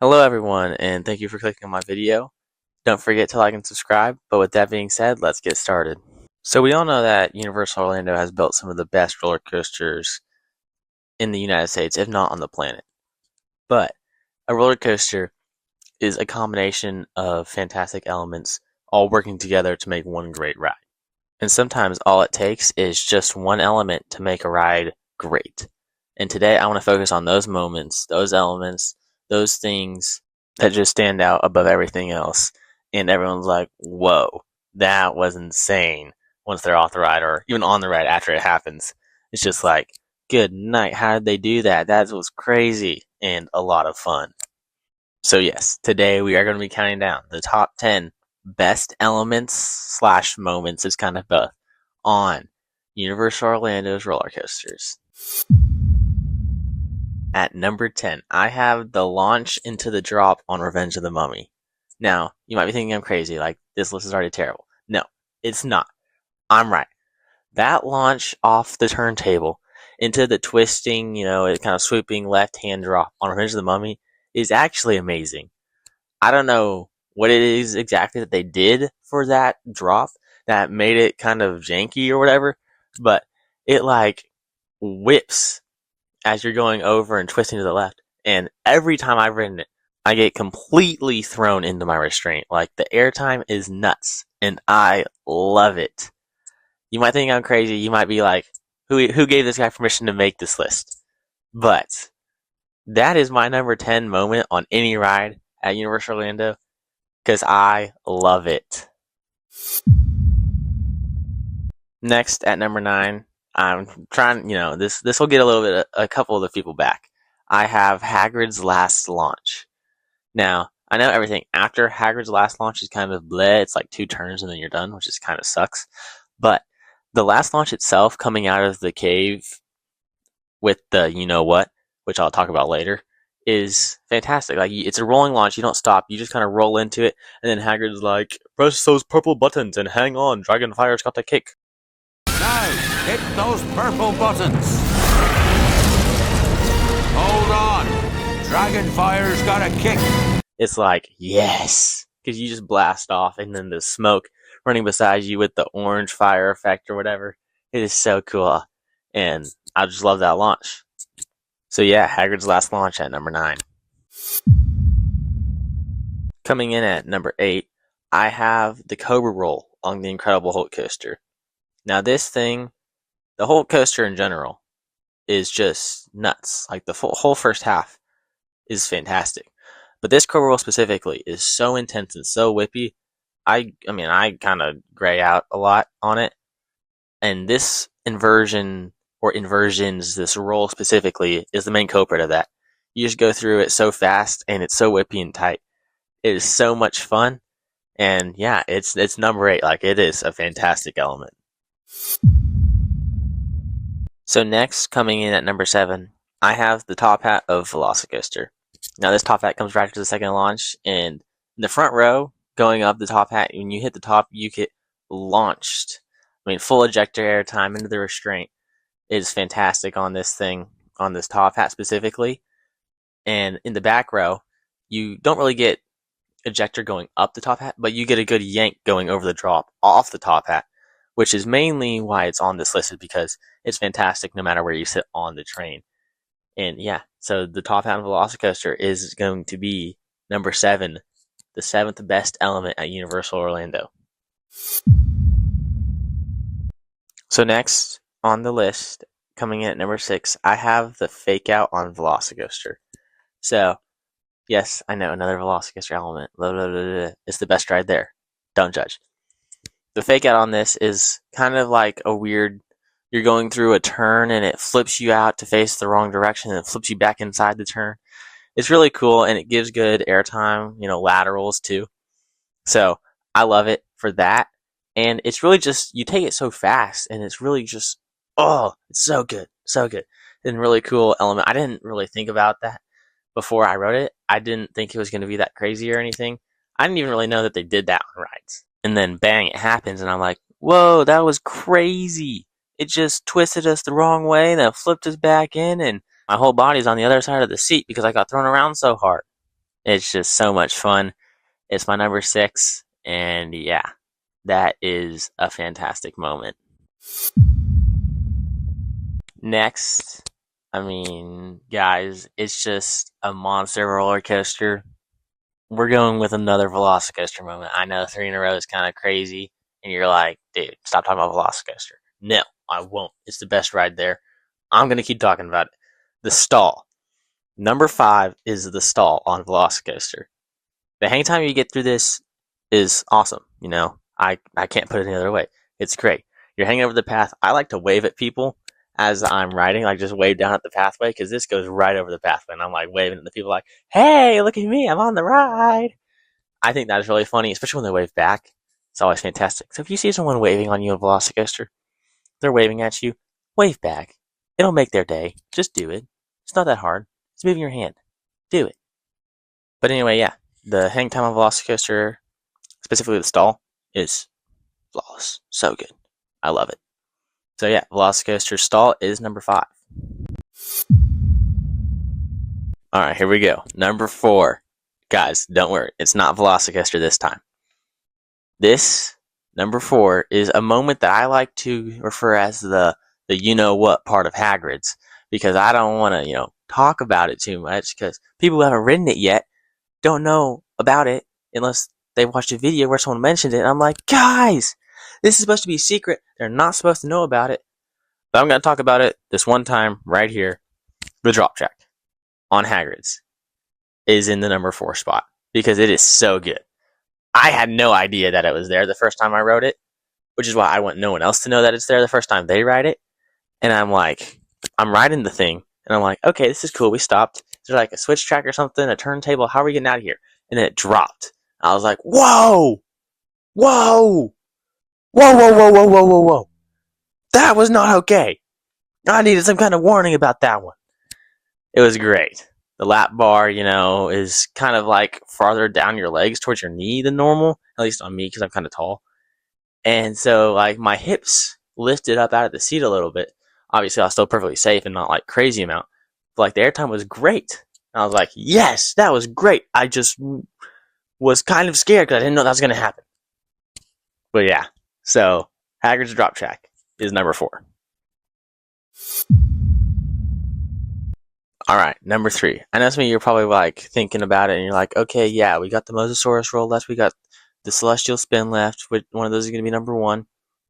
Hello everyone, and thank you for clicking on my video. Don't forget to like and subscribe, but with that being said, let's get started. So we all know that Universal Orlando has built some of the best roller coasters in the United States, if not on the planet. But a roller coaster is a combination of fantastic elements all working together to make one great ride. And sometimes all it takes is just one element to make a ride great. And today I want to focus on those moments, those elements, those things that just stand out above everything else. And everyone's like, whoa, that was insane once they're off the ride or even on the ride after it happens. It's just like, good night, how did they do that? That was crazy and a lot of fun. So yes, today we are going to be counting down the top 10 best elements slash moments, it's kind of both, on Universal Orlando's roller coasters. At number 10, I have the launch into the drop on Revenge of the Mummy. Now, you might be thinking I'm crazy, like this list is already terrible. No, it's not. I'm right. That launch off the turntable into the twisting, it kind of swooping left hand drop on Revenge of the Mummy is actually amazing. I don't know what it is exactly that they did for that drop that made it kind of janky or whatever, but it like whips as you're going over and twisting to the left. And every time I've ridden it, I get completely thrown into my restraint. Like the airtime is nuts, and I love it. You might think I'm crazy. You might be like, who gave this guy permission to make this list? But that is my number 10 moment on any ride at Universal Orlando because I love it. Next, at number 9, I'm trying, this will get a couple of the people back. I have Hagrid's last launch. Now, I know everything after Hagrid's last launch is kind of bleh. It's like 2 turns and then you're done, which is kind of sucks. But the last launch itself, coming out of the cave with the you-know-what, which I'll talk about later, is fantastic. Like, it's a rolling launch. You don't stop. You just kind of roll into it, and then Hagrid's like, press those purple buttons and hang on. Dragonfire's got the kick. Now, hit those purple buttons. Hold on. Dragonfire's got a kick. It's like, yes. Because you just blast off, and then the smoke running beside you with the orange fire effect or whatever. It is so cool. And I just love that launch. So yeah, Hagrid's last launch at number 9. Coming in at number 8, I have the Cobra roll on the Incredible Hulk coaster. Now this thing, the Hulk coaster in general, is just nuts. Like the whole first half is fantastic. But this Cobra roll specifically is so intense and so whippy. I kind of gray out a lot on it. And this inversions, this roll specifically, is the main culprit of that. You just go through it so fast, and it's so whippy and tight. It is so much fun, and yeah, it's number 8. Like, it is a fantastic element. So next, coming in at number 7, I have the top hat of VelociCoaster. Now this top hat comes right after the second launch, and in the front row, going up the top hat, when you hit the top, you get launched. Full ejector airtime into the restraint is fantastic on this thing, on this top hat specifically. And in the back row, you don't really get ejector going up the top hat, but you get a good yank going over the drop off the top hat, which is mainly why it's on this list, is because it's fantastic no matter where you sit on the train. And yeah, so the top hat of VelociCoaster is going to be number 7, the 7th best element at Universal Orlando. So next on the list, coming in at number 6, I have the fake out on VelociCoaster. So, yes, I know, another VelociCoaster element. Blah, blah, blah, blah. It's the best ride there. Don't judge. The fake out on this is kind of like a weird, you're going through a turn and it flips you out to face the wrong direction and it flips you back inside the turn. It's really cool and it gives good airtime, laterals too. So, I love it for that. And it's really just, you take it so fast, and it's really just, it's so good, so good. And really cool element. I didn't really think about that before I wrote it. I didn't think it was going to be that crazy or anything. I didn't even really know that they did that on rides. And then bang, it happens, and I'm like, whoa, that was crazy. It just twisted us the wrong way, and then flipped us back in, and my whole body's on the other side of the seat because I got thrown around so hard. It's just so much fun. It's my number 6, and yeah, that is a fantastic moment. Next, I mean, guys, it's just a monster roller coaster. We're going with another VelociCoaster moment. I know 3 in a row is kind of crazy, and you're like, dude, stop talking about VelociCoaster. No, I won't. It's the best ride there. I'm going to keep talking about it. The stall. Number 5 is the stall on VelociCoaster. The hang time you get through this is awesome. You know, I can't put it any other way. It's great. You're hanging over the path. I like to wave at people as I'm riding, like just wave down at the pathway, because this goes right over the pathway, and I'm like waving at the people like, hey, look at me, I'm on the ride. I think that's really funny, especially when they wave back. It's always fantastic. So if you see someone waving on you on VelociCoaster, they're waving at you, wave back. It'll make their day. Just do it. It's not that hard. It's moving your hand. Do it. But anyway, yeah, the hang time on VelociCoaster, specifically the stall, is flawless. So good. I love it. So yeah, VelociCoaster stall is number 5. Alright, here we go. Number 4. Guys, don't worry. It's not VelociCoaster this time. This, number 4, is a moment that I like to refer as the you-know-what part of Hagrid's. Because I don't want to, talk about it too much. Because people who haven't ridden it yet don't know about it unless they watched a video where someone mentioned it. And I'm like, guys, this is supposed to be a secret. They're not supposed to know about it. But I'm going to talk about it this one time right here. The drop track on Hagrid's is in the number 4 spot because it is so good. I had no idea that it was there the first time I rode it, which is why I want no one else to know that it's there the first time they ride it. And I'm like, I'm riding the thing, and I'm like, okay, this is cool. We stopped. Is there like a switch track or something, a turntable? How are we getting out of here? And then it dropped. I was like, whoa! Whoa! Whoa, whoa, whoa, whoa, whoa, whoa, whoa. That was not okay. I needed some kind of warning about that one. It was great. The lap bar, is kind of like farther down your legs towards your knee than normal, at least on me because I'm kind of tall. And so, like, my hips lifted up out of the seat a little bit. Obviously, I was still perfectly safe and not, like, crazy amount. But, like, the airtime was great. And I was like, yes, that was great. I just was kind of scared because I didn't know that was going to happen. But, yeah. So, Hagrid's drop track is number 4. Alright, number 3. I know some of you are probably, like, thinking about it, and you're like, okay, yeah, we got the Mosasaurus roll left, we got the Celestial Spin left, which one of those is going to be number 1,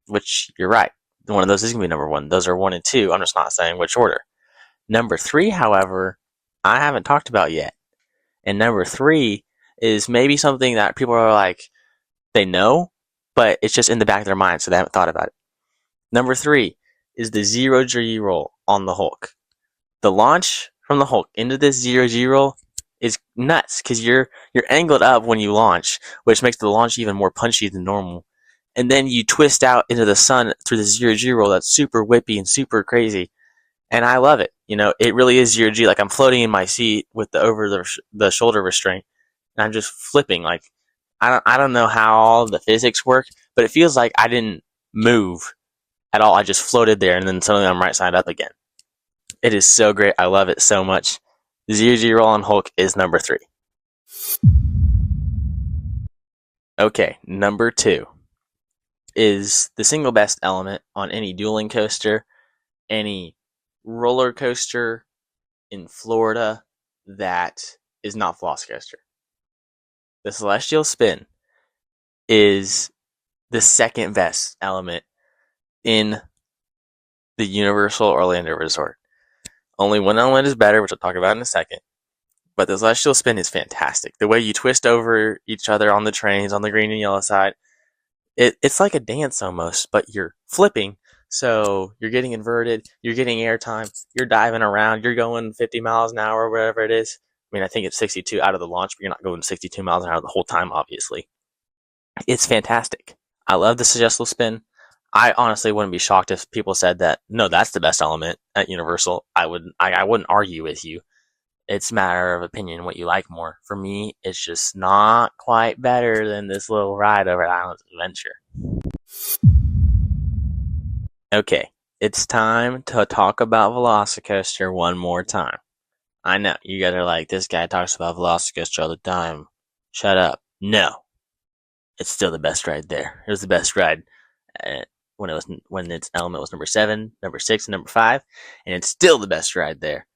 which, you're right, one of those is going to be number 1. Those are 1 and 2, I'm just not saying which order. Number 3, however, I haven't talked about yet. And number 3 is maybe something that people are like, they know, but it's just in the back of their mind, so they haven't thought about it. Number 3 is the 0G roll on the Hulk. The launch from the Hulk into this 0G roll is nuts because you're angled up when you launch, which makes the launch even more punchy than normal. And then you twist out into the sun through the 0G roll that's super whippy and super crazy. And I love it. It really is 0G. Like, I'm floating in my seat with the over the shoulder restraint, and I'm just flipping. Like, I don't know how all the physics work, but it feels like I didn't move at all. I just floated there, and then suddenly I'm right side up again. It is so great. I love it so much. The 0G roll on Hulk is number 3. Okay, number 2 is the single best element on any dueling coaster, any roller coaster in Florida that is not VelociCoaster. The Celestial Spin is the second best element in the Universal Orlando Resort. Only one element is better, which I'll talk about in a second. But the Celestial Spin is fantastic. The way you twist over each other on the trains, on the green and yellow side, it's like a dance almost, but you're flipping. So you're getting inverted, you're getting airtime, you're diving around, you're going 50 miles an hour or whatever it is. I mean, I think it's 62 out of the launch, but you're not going 62 miles an hour the whole time, obviously. It's fantastic. I love the Celestial Spin. I honestly wouldn't be shocked if people said that, no, that's the best element at Universal. I wouldn't argue with you. It's a matter of opinion, what you like more. For me, it's just not quite better than this little ride over at Islands of Adventure. Okay, it's time to talk about VelociCoaster one more time. I know you guys are like, this guy talks about VelociCoaster all the time. Shut up. No, it's still the best ride there. It was the best ride when its element was number 7, number 6, and number 5, and it's still the best ride there.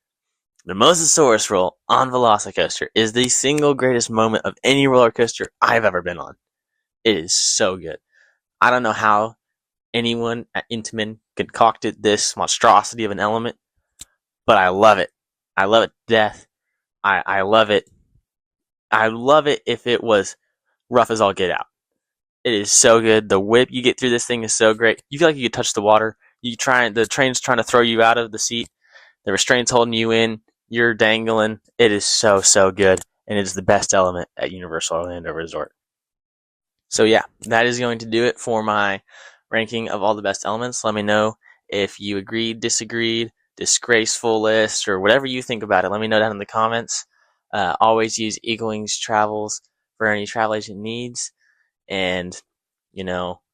The Mosasaurus roll on VelociCoaster is the single greatest moment of any roller coaster I've ever been on. It is so good. I don't know how anyone at Intamin concocted this monstrosity of an element, but I love it. I love it to death. I love it. I love it if it was rough as all get out. It is so good. The whip you get through this thing is so great. You feel like you could touch the water. The train's trying to throw you out of the seat. The restraint's holding you in. You're dangling. It is so good, and it is the best element at Universal Orlando Resort. So yeah, that is going to do it for my ranking of all the best elements. Let me know if you agreed, disagreed, disgraceful list, or whatever you think about it. Let me know down in the comments. Always use Eagle Wings Travels for any travel agent needs. And,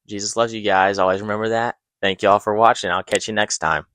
Jesus loves you guys. Always remember that. Thank you all for watching. I'll catch you next time.